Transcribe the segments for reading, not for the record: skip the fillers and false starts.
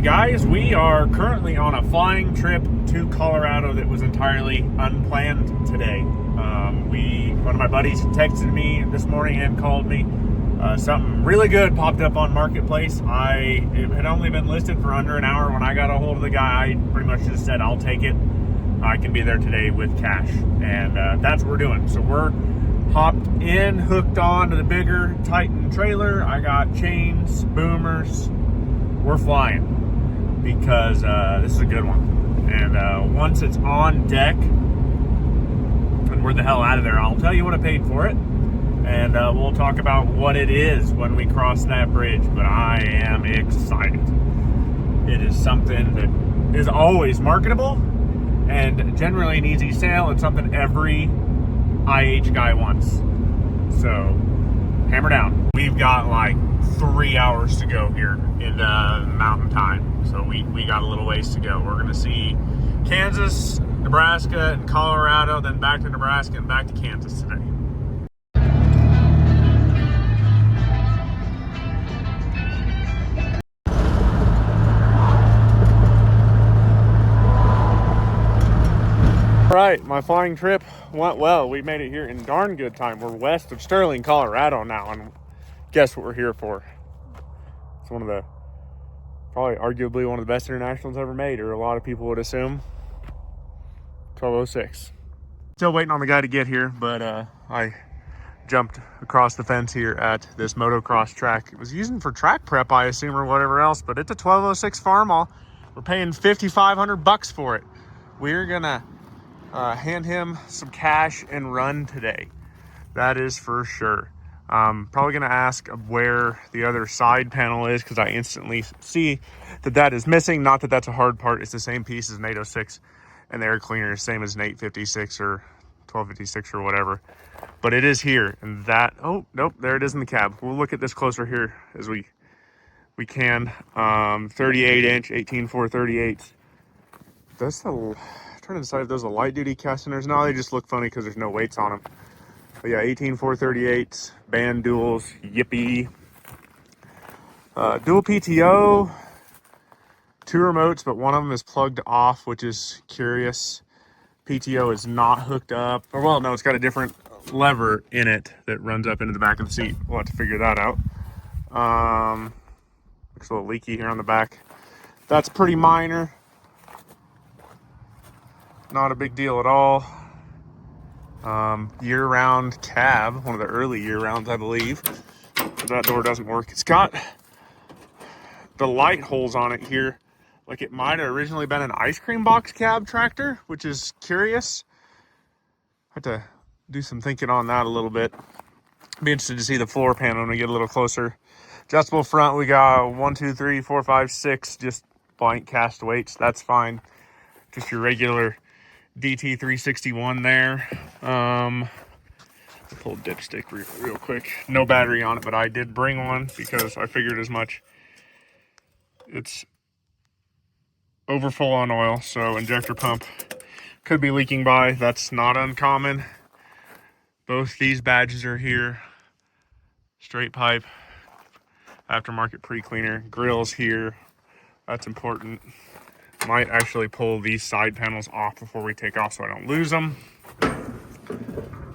guys, we are currently on a flying trip to Colorado that was entirely unplanned today. One of my buddies texted me this morning and called me. Something really good popped up on Marketplace. It had only been listed for under an hour. When I got a hold of the guy, I pretty much just said, I'll take it. I can be there today with cash. And that's what we're doing. So we're hopped in, hooked on to the bigger Titan trailer. I got chains, boomers. We're flying because this is a good one. And once it's on deck and we're the hell out of there, I'll tell you what I paid for it. And we'll talk about what it is when we cross that bridge. But I am excited. It is something that is always marketable and generally an easy sale and something every IH guy wants. So hammer down. We've got like 3 hours to go here in mountain time. So we got a little ways to go. We're going to see Kansas, Nebraska, and Colorado, then back to Nebraska and back to Kansas today. All right, my flying trip went well. We made it here in darn good time. We're west of Sterling, Colorado now, and guess what we're here for? It's probably arguably one of the best internationals ever made, or a lot of people would assume. 1206. Still waiting on the guy to get here, but I jumped across the fence here at this motocross track. It was using for track prep, I assume, or whatever else, but it's a 1206 Farmall. We're paying $5,500 for it. We're gonna hand him some cash and run today. That is for sure. Probably gonna ask where the other side panel is because I instantly see that is missing. Not that that's a hard part. It's the same piece as an 806 and the air cleaner is same as an 856 or 1256 or whatever. But it is here, and oh nope, there it is in the cab. We'll look at this closer here as we can. 38 inch 18-438. That's the trying to decide if those are light duty casters. No, they just look funny because there's no weights on them. But yeah, 18-438 band duals, yippee. Dual PTO, 2 remotes, but one of them is plugged off, which is curious. PTO is not hooked up, or well, no, it's got a different lever in it that runs up into the back of the seat. We'll have to figure that out. Looks a little leaky here on the back. That's pretty minor. Not a big deal at all. Year-round cab, one of the early year-rounds, I believe. But that door doesn't work. It's got the light holes on it here, like it might have originally been an ice cream box cab tractor, which is curious. I have to do some thinking on that a little bit. Be interested to see the floor panel when we get a little closer. Adjustable front, we got 1, 2, 3, 4, 5, 6, just blank cast weights. That's fine. Just your regular DT361 there. Pull dipstick real quick. No battery on it, but I did bring one because I figured as much. It's over full on oil, so injector pump could be leaking by. That's not uncommon. Both these badges are here. Straight pipe, aftermarket pre-cleaner. Grill's here. That's important. Might actually pull these side panels off before we take off so I don't lose them.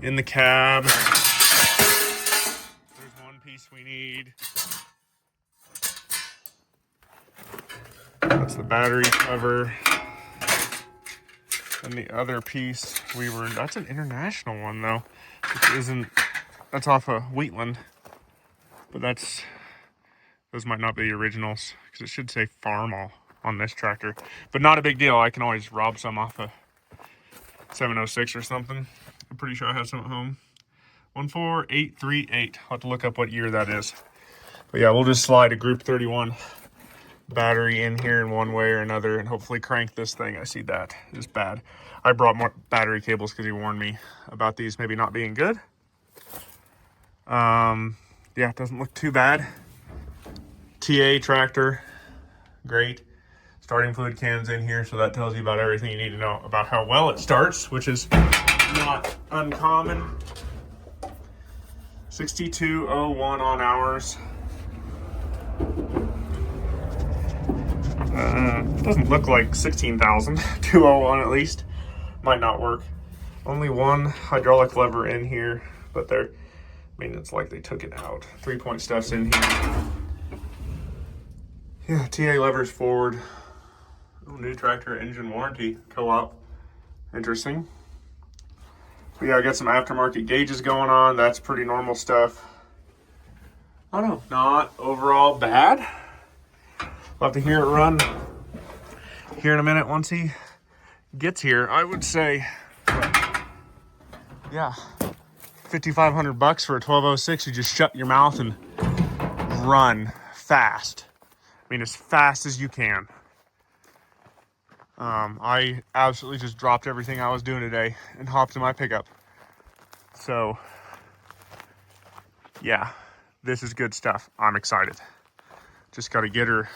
In the cab, there's one piece we need. That's the battery cover. And the other piece that's an international one though. That's off of Wheatland. But those might not be the originals because it should say Farmall on this tractor, but not a big deal. I can always rob some off a 706 or something. I'm pretty sure I have some at home. 14838. I'll have to look up what year that is. But yeah, we'll just slide a Group 31 battery in here in one way or another and hopefully crank this thing. I see that is bad. I brought more battery cables because he warned me about these maybe not being good. Yeah, it doesn't look too bad. TA tractor, great. Starting fluid cans in here, so that tells you about everything you need to know about how well it starts, which is not uncommon. 6201 on hours. Doesn't look like 16,000. 201 at least. Might not work. Only one hydraulic lever in here, but I mean, it's like they took it out. 3-point stuff's in here. Yeah, TA levers forward. Oh, new tractor engine warranty co-op. Interesting. But yeah, I got some aftermarket gauges going on. That's pretty normal stuff. I don't know, not overall bad. We'll have to hear it run here in a minute once he gets here. I would say, yeah, $5,500 for a 1206. You just shut your mouth and run fast. I mean, as fast as you can. I absolutely just dropped everything I was doing today and hopped in my pickup. So, yeah, this is good stuff. I'm excited. Just got to get her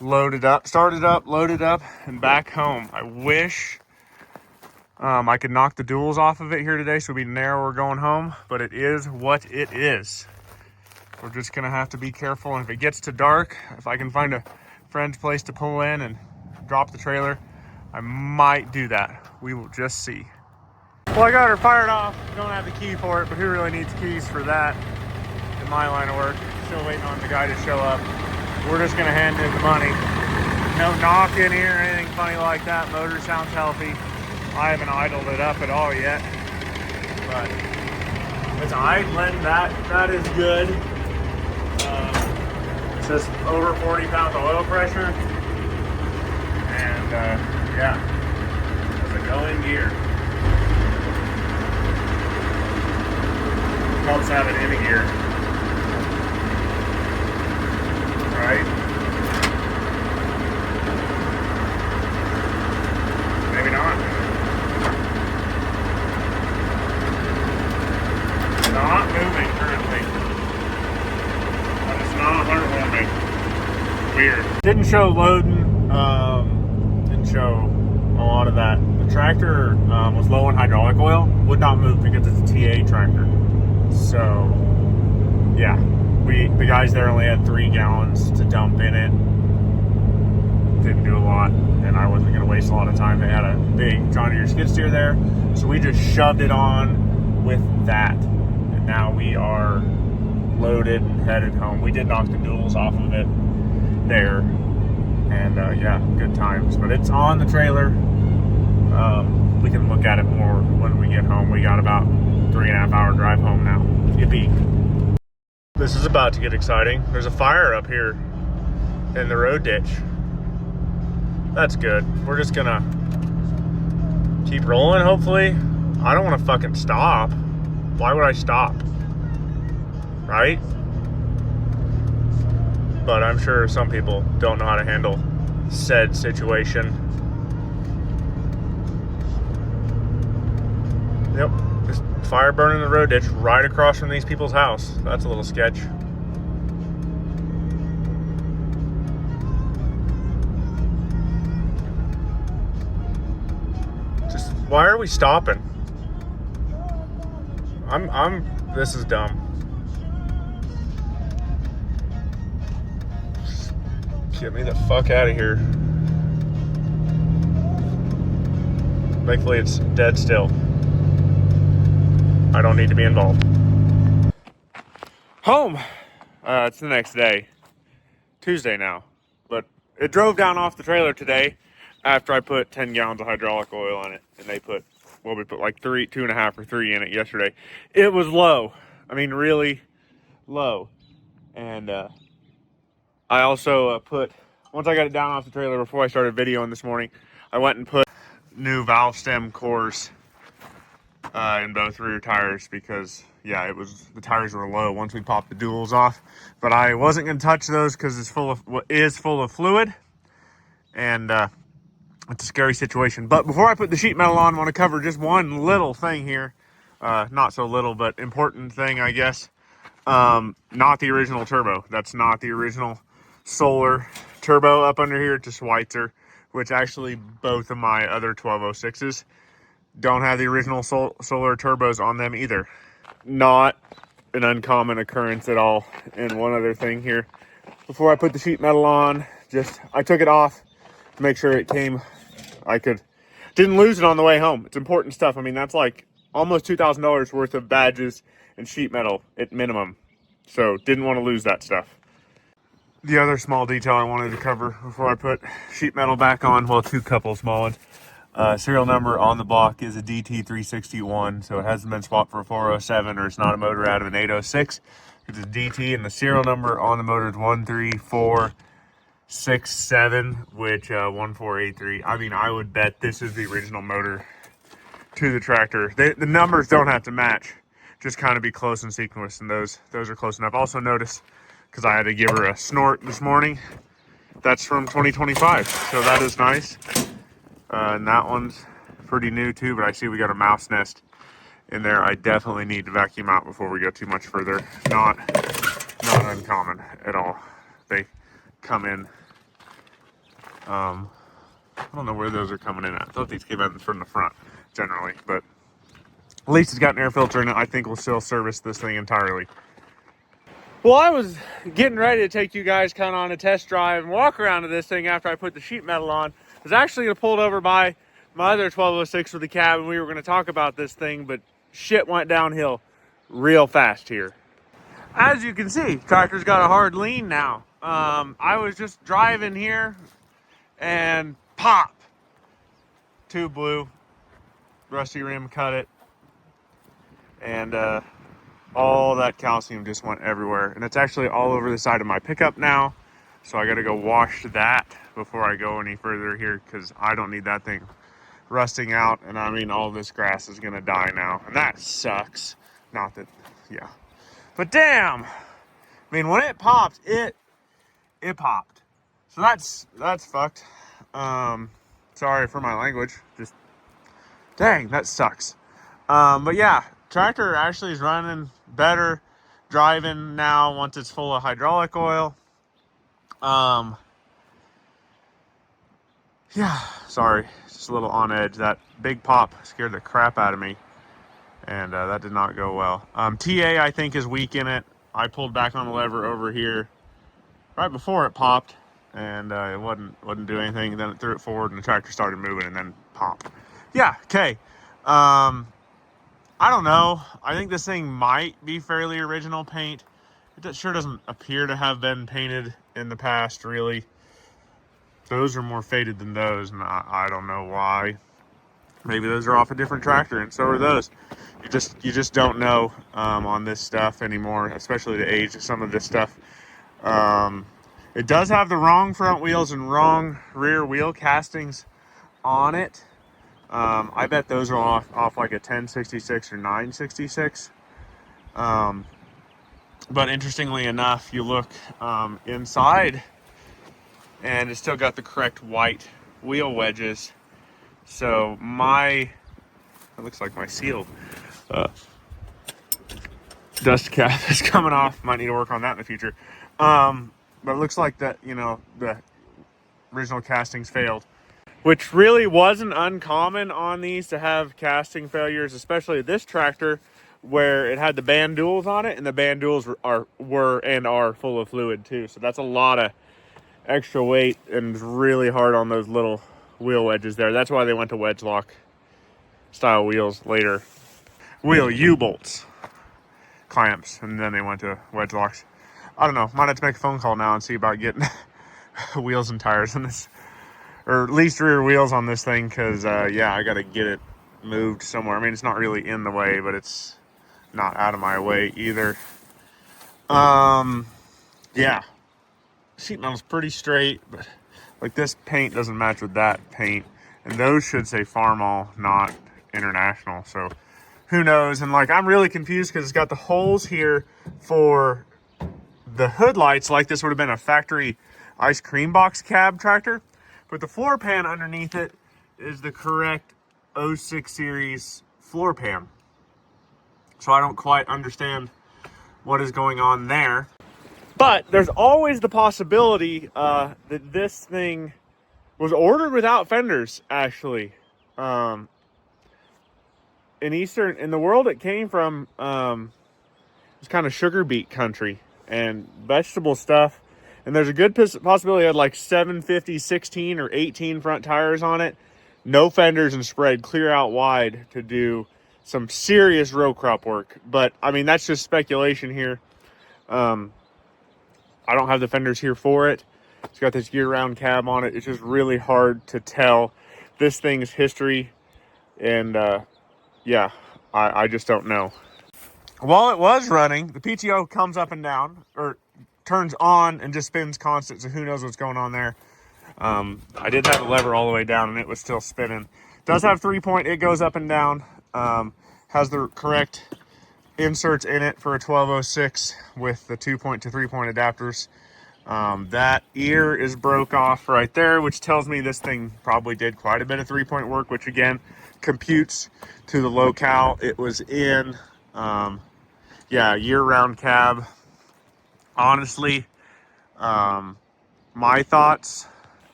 loaded up, started up, loaded up, and back home. I wish I could knock the duals off of it here today so we know we're going home, but it is what it is. We're just gonna have to be careful, and if it gets to dark, if I can find a friend's place to pull in and drop the trailer, I might do that. We will just see. Well, I got her fired off. Don't have the key for it, but who really needs keys for that in my line of work? Still waiting on the guy to show up. We're just gonna hand him the money. No knock in here or anything funny like that. Motor sounds healthy. I haven't idled it up at all yet, but it's idling. That is good. It says over 40 pounds of oil pressure, and yeah, it's a going gear. Helps have it in a gear, right? Maybe not. Not moving currently. That is not heartwarming. Weird. Didn't show loading. Didn't show a lot of that. The tractor was low on hydraulic oil. Would not move because it's a TA tractor. So, yeah. The guys there only had 3 gallons to dump in it. Didn't do a lot, and I wasn't going to waste a lot of time. They had a big John Deere skid steer there, so we just shoved it on with that. And now we are loaded and headed home. We did knock the duals off of it there, and yeah, good times. But it's on the trailer. We can look at it more when we get home. We got about 3.5 hour drive home now. Yippee. This is about to get exciting. There's a fire up here in the road ditch. That's good. We're just gonna keep rolling, hopefully. I don't want to fucking stop. Why would I stop? Right? But I'm sure some people don't know how to handle said situation. Yep, just fire burning the road ditch right across from these people's house. That's a little sketch. Just, why are we stopping? This is dumb. Get me the fuck out of here. Thankfully it's dead still. I don't need to be involved. Home. It's the next day. Tuesday now. But it drove down off the trailer today after I put 10 gallons of hydraulic oil on it. And they put, well, we put like 2.5 or 3 in it yesterday. It was low. I mean, really low. And I also once I got it down off the trailer before I started videoing this morning, I went and put new valve stem cores in both rear tires because, yeah, the tires were low once we popped the duals off. But I wasn't going to touch those because it's full of fluid, and it's a scary situation. But before I put the sheet metal on, I want to cover just one little thing here. Not so little, but important thing, I guess. Not the original turbo. That's not the original Solar turbo up under here. It's a Schweitzer, which actually both of my other 1206s don't have the original Solar turbos on them either. Not an uncommon occurrence at all. And one other thing here, before I put the sheet metal on, I took it off to make sure it came. Didn't lose it on the way home. It's important stuff. I mean, that's like almost $2,000 worth of badges and sheet metal at minimum. So didn't want to lose that stuff. The other small detail I wanted to cover before I put sheet metal back on, well, two couple small ones. Serial number on the block is a DT361, so it hasn't been swapped for a 407, or it's not a motor out of an 806. It's a DT, and the serial number on the motor is 13467, which 1483. I mean, I would bet this is the original motor to the tractor. The numbers don't have to match, just kind of be close in sequence, and those are close enough. Also notice, because I had to give her a snort this morning, that's from 2025, so that is nice. And that one's pretty new too, but I see we got a mouse nest in there. I definitely need to vacuum out before we go too much further. Not uncommon at all. They come in, I don't know where those are coming in at. I thought these came in from the front generally, but at least it's got an air filter in it. I think we'll still service this thing entirely. Well, I was getting ready to take you guys kind of on a test drive and walk around to this thing after I put the sheet metal on. I was actually going to pull it over by my other 1206 with the cab, and we were going to talk about this thing, but shit went downhill real fast here. As you can see, tractor's got a hard lean now. I was just driving here and pop, tube blew, rusty rim cut it, and all that calcium just went everywhere. And it's actually all over the side of my pickup now, so I got to go wash that before I go any further here, because I don't need that thing rusting out. And I mean, all this grass is gonna die now, and that sucks. Not that, yeah, but damn, I mean, when it popped, it popped. So that's fucked. Sorry for my language, just dang, that sucks. But yeah, tractor actually is running better, driving now once it's full of hydraulic oil. Yeah, sorry, just a little on edge. That big pop scared the crap out of me, and that did not go well. TA, I think, is weak in it. I pulled back on the lever over here right before it popped, and it wasn't doing anything. Then it threw it forward, and the tractor started moving, and then pop. Yeah, okay. I don't know. I think this thing might be fairly original paint. It sure doesn't appear to have been painted in the past, really. Those are more faded than those, and I don't know why. Maybe those are off a different tractor, and so are those. You just don't know on this stuff anymore, especially the age of some of this stuff. It does have the wrong front wheels and wrong rear wheel castings on it. I bet those are off like a 1066 or 966. But interestingly enough, you look inside, and it's still got the correct white wheel wedges. So it looks like my seal dust cap is coming off. Might need to work on that in the future. But it looks like that, the original castings failed, which really wasn't uncommon on these to have casting failures, especially this tractor where it had the band duals on it, and the band duals are full of fluid too. So that's a lot of extra weight, and it's really hard on those little wheel wedges there. That's why they went to wedge lock style wheels later. Wheel U-bolts clamps, and then they went to wedge locks. I don't know, might have to make a phone call now and see about getting wheels and tires on this, or at least rear wheels on this thing, because yeah, I gotta get it moved somewhere. I mean, it's not really in the way, but it's not out of my way either. Yeah, sheet metal's pretty straight, but like this paint doesn't match with that paint, and those should say Farmall, not International, so who knows. And like, I'm really confused because it's got the holes here for the hood lights, like this would have been a factory ice cream box cab tractor, but the floor pan underneath it is the correct 06 series floor pan. So I don't quite understand what is going on there. But there's always the possibility that this thing was ordered without fenders, actually. In the world it came from, it's kind of sugar beet country and vegetable stuff And there's a good possibility it had like 750, 16 or 18 front tires on it. No fenders and spread clear out wide to do some serious row crop work. But I mean, that's just speculation here. I don't have the fenders here for it. It's got this year-round cab on it. It's just really hard to tell this thing's history. And yeah, I just don't know. While it was running, the PTO comes up and down, or turns on and just spins constant, so who knows what's going on there. I did have the lever all the way down and it was still spinning. Does have 3-point, it goes up and down. Has the correct inserts in it for a 1206 with the 2-point to 3-point adapters. That ear is broke off right there, which tells me this thing probably did quite a bit of 3-point work, which again computes to the locale it was in. Yeah, year-round cab. Honestly, my thoughts,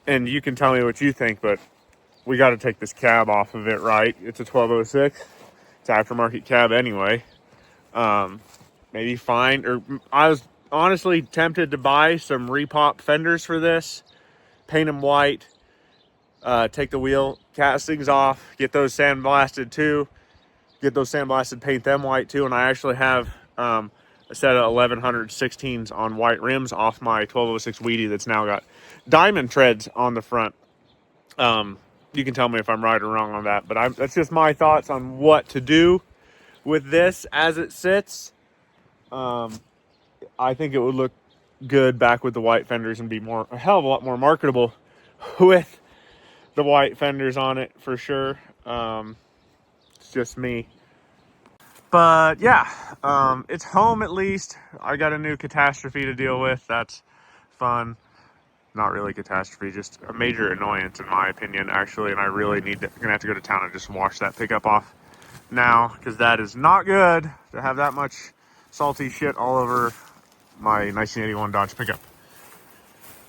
and you can tell me what you think, but we got to take this cab off of it, right? It's a 1206. It's aftermarket cab anyway. Maybe find, or I was honestly tempted to buy some repop fenders for this, paint them white, take the wheel castings off, get those sandblasted too, paint them white too. And I actually have a set of 1116s on white rims off my 1206 Wheatie that's now got diamond treads on the front. You can tell me if I'm right or wrong on that, but that's just my thoughts on what to do with this as it sits. I think it would look good back with the white fenders and be a hell of a lot more marketable with the white fenders on it for sure. It's just me. But yeah, it's home at least. I got a new Catastrophe to deal with. That's fun. Not really catastrophe, just a major annoyance in my opinion, actually. And I really gonna have to go to town and just wash that pickup off now, because that is not good to have that much salty shit all over my 1981 Dodge pickup.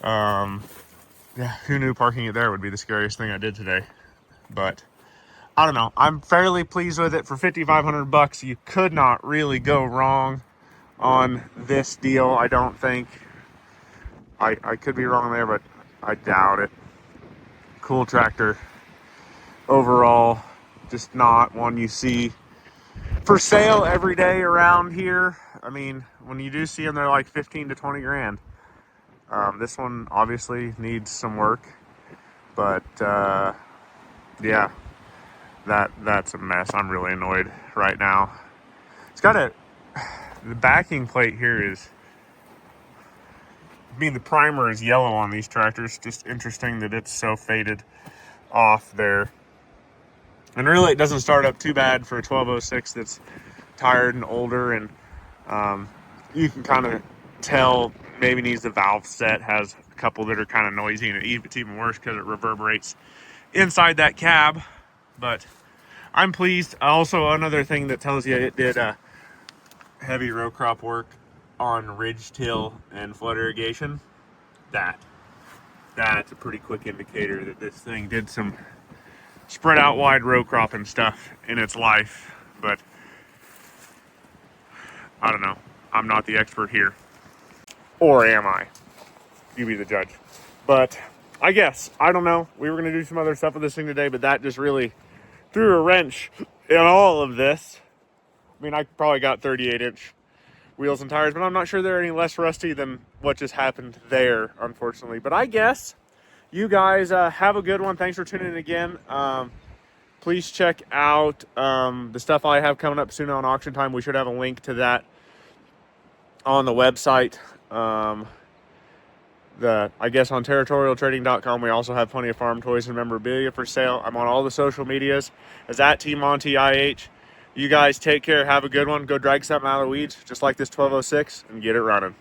Yeah, who knew parking it there would be the scariest thing I did today? But I don't know. I'm fairly pleased with it. For $5,500, you could not really go wrong on this deal, I don't think. I could be wrong there, but I doubt it. Cool tractor. Overall, just not one you see for sale every day around here. I mean, when you do see them, they're like 15 to 20 grand. This one obviously needs some work, but yeah, that's a mess. I'm really annoyed right now. It's got the backing plate here is, the primer is yellow on these tractors. Just interesting that it's so faded off there. And really, it doesn't start up too bad for a 1206 that's tired and older. And you can kind of tell maybe needs the valve set. Has a couple that are kind of noisy, and it's even worse because it reverberates inside that cab. But I'm pleased. Also, another thing that tells you it did heavy row crop work on ridge till and flood irrigation. That's a pretty quick indicator that this thing did some spread out wide row crop and stuff in its life. But I don't know. I'm not the expert here. Or am I? You be the judge. But I guess, I don't know. We were going to do some other stuff with this thing today, but that just really threw a wrench in all of this. I mean, I probably got 38-inch wheels and tires, but I'm not sure they're any less rusty than what just happened there, unfortunately. But I guess you guys have a good one. Thanks for tuning in again. Please check out the stuff I have coming up soon on auction time. We should have a link to that on the website. I guess on territorialtrading.com, we also have plenty of farm toys and memorabilia for sale. I'm on all the social medias as at TMontyIH. You guys take care. Have a good one. Go drag something out of the weeds, just like this 1206, and get it running.